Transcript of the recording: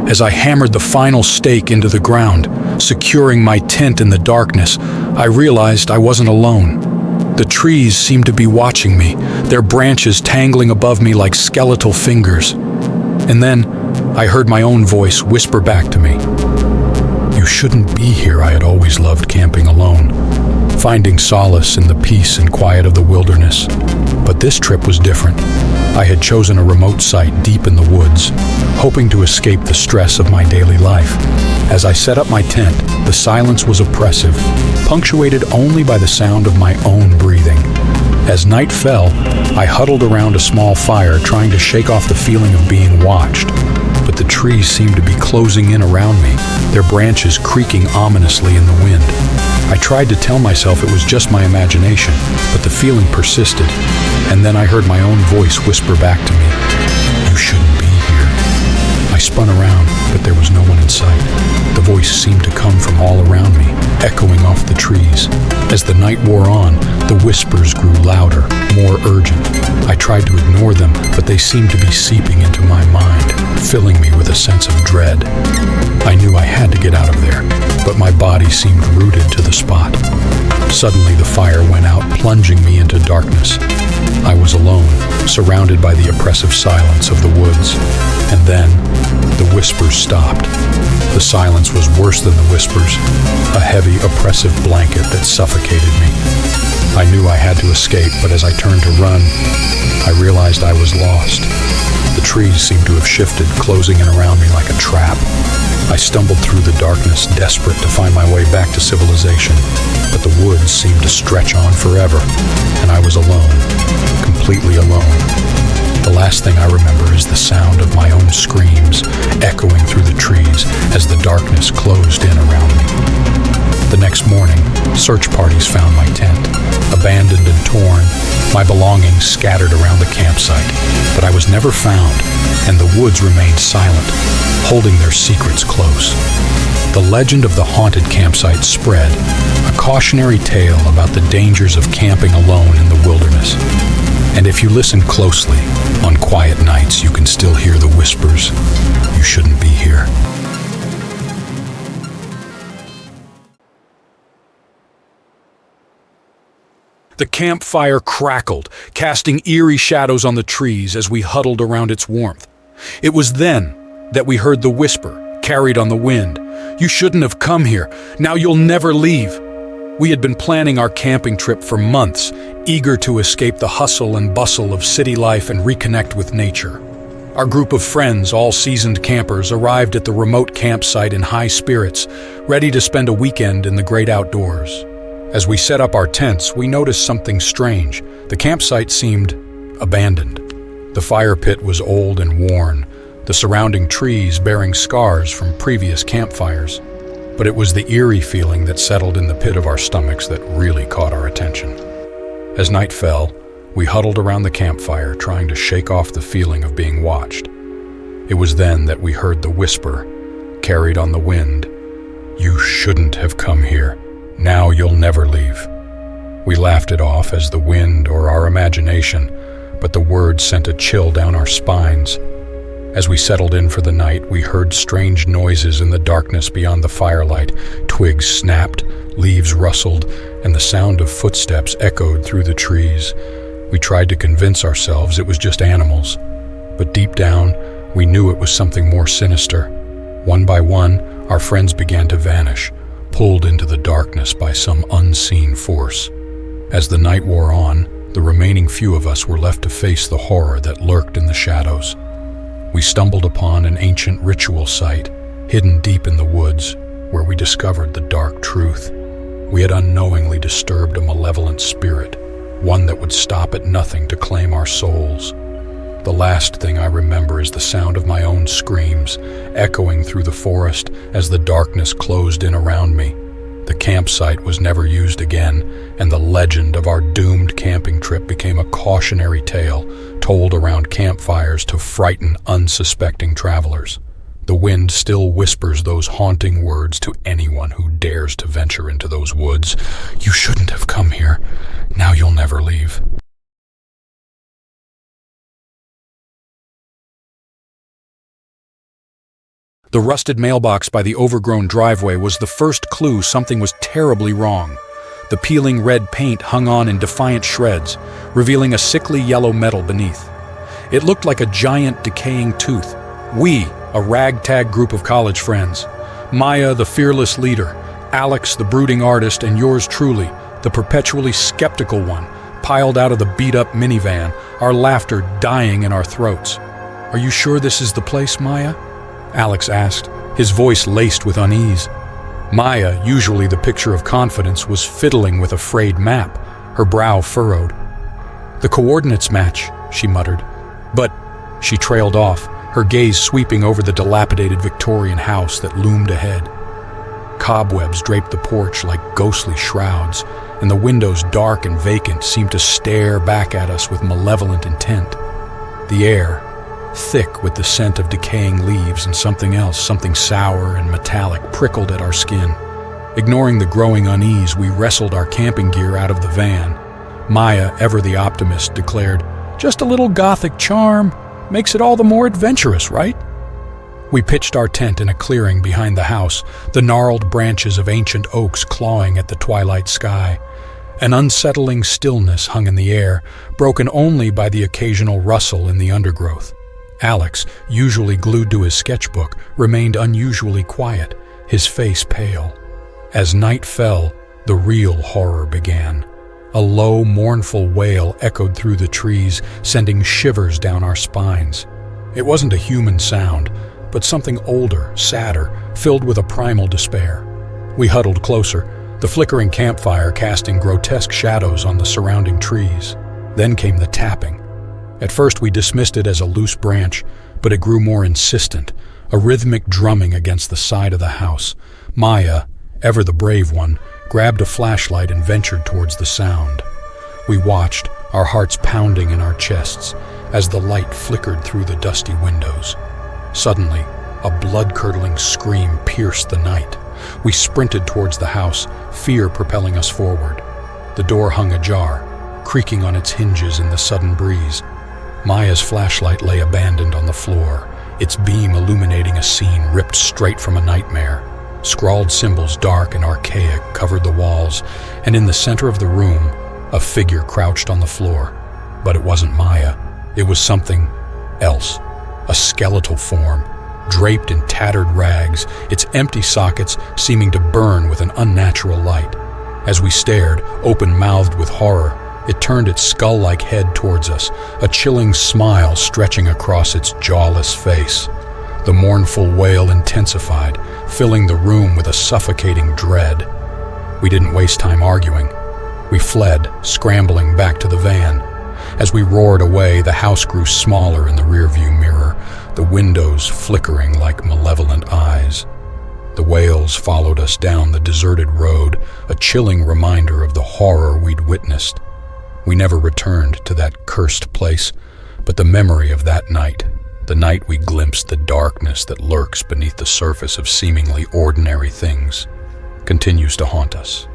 As I hammered the final stake into the ground, securing my tent in the darkness, I realized I wasn't alone. The trees seemed to be watching me, their branches tangling above me like skeletal fingers. And then I heard my own voice whisper back to me. You shouldn't be here. I had always loved camping alone, finding solace in the peace and quiet of the wilderness. But this trip was different. I had chosen a remote site deep in the woods, hoping to escape the stress of my daily life. As I set up my tent, the silence was oppressive, punctuated only by the sound of my own breathing. As night fell, I huddled around a small fire, trying to shake off the feeling of being watched. But the trees seemed to be closing in around me, their branches creaking ominously in the wind. I tried to tell myself it was just my imagination, but the feeling persisted. And then I heard my own voice whisper back to me, "You shouldn't be here." I spun around, but there was no one in sight. The voice seemed to come from all around me, echoing off the trees. As the night wore on, the whispers grew louder, more urgent. I tried to ignore them, but they seemed to be seeping into my mind, filling me with a sense of dread. I knew I had to get out of there, but my body seemed rooted to the spot. Suddenly the fire went out, plunging me into darkness. I was alone, surrounded by the oppressive silence of the woods. And then, the whispers stopped. The silence was worse than the whispers, a heavy, oppressive blanket that suffocated me. I knew I had to escape, but as I turned to run, I realized I was lost. The trees seemed to have shifted, closing in around me like a trap. I stumbled through the darkness, desperate to find my way back to civilization. But the woods seemed to stretch on forever, and I was alone, completely alone. The last thing I remember is the sound of my own screams echoing through the trees as the darkness closed in around me. The next morning, search parties found my tent, abandoned and torn, my belongings scattered around the campsite. But I was never found, and the woods remained silent, holding their secrets close. The legend of the haunted campsite spread, a cautionary tale about the dangers of camping alone in the wilderness. And if you listen closely, on quiet nights you can still hear the whispers. You shouldn't be here. The campfire crackled, casting eerie shadows on the trees as we huddled around its warmth. It was then that we heard the whisper, carried on the wind. You shouldn't have come here. Now you'll never leave. We had been planning our camping trip for months, eager to escape the hustle and bustle of city life and reconnect with nature. Our group of friends, all seasoned campers, arrived at the remote campsite in high spirits, ready to spend a weekend in the great outdoors. As we set up our tents, we noticed something strange. The campsite seemed abandoned. The fire pit was old and worn, the surrounding trees bearing scars from previous campfires. But it was the eerie feeling that settled in the pit of our stomachs that really caught our attention. As night fell, we huddled around the campfire, trying to shake off the feeling of being watched. It was then that we heard the whisper, carried on the wind, "You shouldn't have come here. Now you'll never leave." We laughed it off as the wind or our imagination, but the words sent a chill down our spines. As we settled in for the night, we heard strange noises in the darkness beyond the firelight. Twigs snapped, leaves rustled, and the sound of footsteps echoed through the trees. We tried to convince ourselves it was just animals, but deep down, we knew it was something more sinister. One by one, our friends began to vanish, pulled into the darkness by some unseen force. As the night wore on, the remaining few of us were left to face the horror that lurked in the shadows. We stumbled upon an ancient ritual site, hidden deep in the woods, where we discovered the dark truth. We had unknowingly disturbed a malevolent spirit, one that would stop at nothing to claim our souls. The last thing I remember is the sound of my own screams, echoing through the forest as the darkness closed in around me. The campsite was never used again, and the legend of our doomed camping trip became a cautionary tale told around campfires to frighten unsuspecting travelers. The wind still whispers those haunting words to anyone who dares to venture into those woods. You shouldn't have come here. Now you'll never leave. The rusted mailbox by the overgrown driveway was the first clue something was terribly wrong. The peeling red paint hung on in defiant shreds, revealing a sickly yellow metal beneath. It looked like a giant decaying tooth. We, a ragtag group of college friends, Maya, the fearless leader, Alex, the brooding artist, and yours truly, the perpetually skeptical one, piled out of the beat-up minivan, our laughter dying in our throats. "Are you sure this is the place, Maya?" Alex asked, his voice laced with unease. Maya, usually the picture of confidence, was fiddling with a frayed map, her brow furrowed. "The coordinates match," she muttered. "But," she trailed off, her gaze sweeping over the dilapidated Victorian house that loomed ahead. Cobwebs draped the porch like ghostly shrouds, and the windows, dark and vacant, seemed to stare back at us with malevolent intent. The air, thick with the scent of decaying leaves and something else, something sour and metallic, prickled at our skin. Ignoring the growing unease, we wrestled our camping gear out of the van. Maya, ever the optimist, declared, "Just a little Gothic charm. Makes it all the more adventurous, right?" We pitched our tent in a clearing behind the house, the gnarled branches of ancient oaks clawing at the twilight sky. An unsettling stillness hung in the air, broken only by the occasional rustle in the undergrowth. Alex, usually glued to his sketchbook, remained unusually quiet, his face pale. As night fell, the real horror began. A low, mournful wail echoed through the trees, sending shivers down our spines. It wasn't a human sound, but something older, sadder, filled with a primal despair. We huddled closer, the flickering campfire casting grotesque shadows on the surrounding trees. Then came the tapping. At first we dismissed it as a loose branch, but it grew more insistent, a rhythmic drumming against the side of the house. Maya, ever the brave one, grabbed a flashlight and ventured towards the sound. We watched, our hearts pounding in our chests, as the light flickered through the dusty windows. Suddenly, a blood-curdling scream pierced the night. We sprinted towards the house, fear propelling us forward. The door hung ajar, creaking on its hinges in the sudden breeze. Maya's flashlight lay abandoned on the floor, its beam illuminating a scene ripped straight from a nightmare. Scrawled symbols, dark and archaic, covered the walls, and in the center of the room, a figure crouched on the floor. But it wasn't Maya. It was something else. A skeletal form, draped in tattered rags, its empty sockets seeming to burn with an unnatural light. As we stared, open-mouthed with horror, it turned its skull-like head towards us, a chilling smile stretching across its jawless face. The mournful wail intensified, filling the room with a suffocating dread. We didn't waste time arguing. We fled, scrambling back to the van. As we roared away, the house grew smaller in the rearview mirror, the windows flickering like malevolent eyes. The wails followed us down the deserted road, a chilling reminder of the horror we'd witnessed. We never returned to that cursed place, but the memory of that night, the night we glimpsed the darkness that lurks beneath the surface of seemingly ordinary things, continues to haunt us.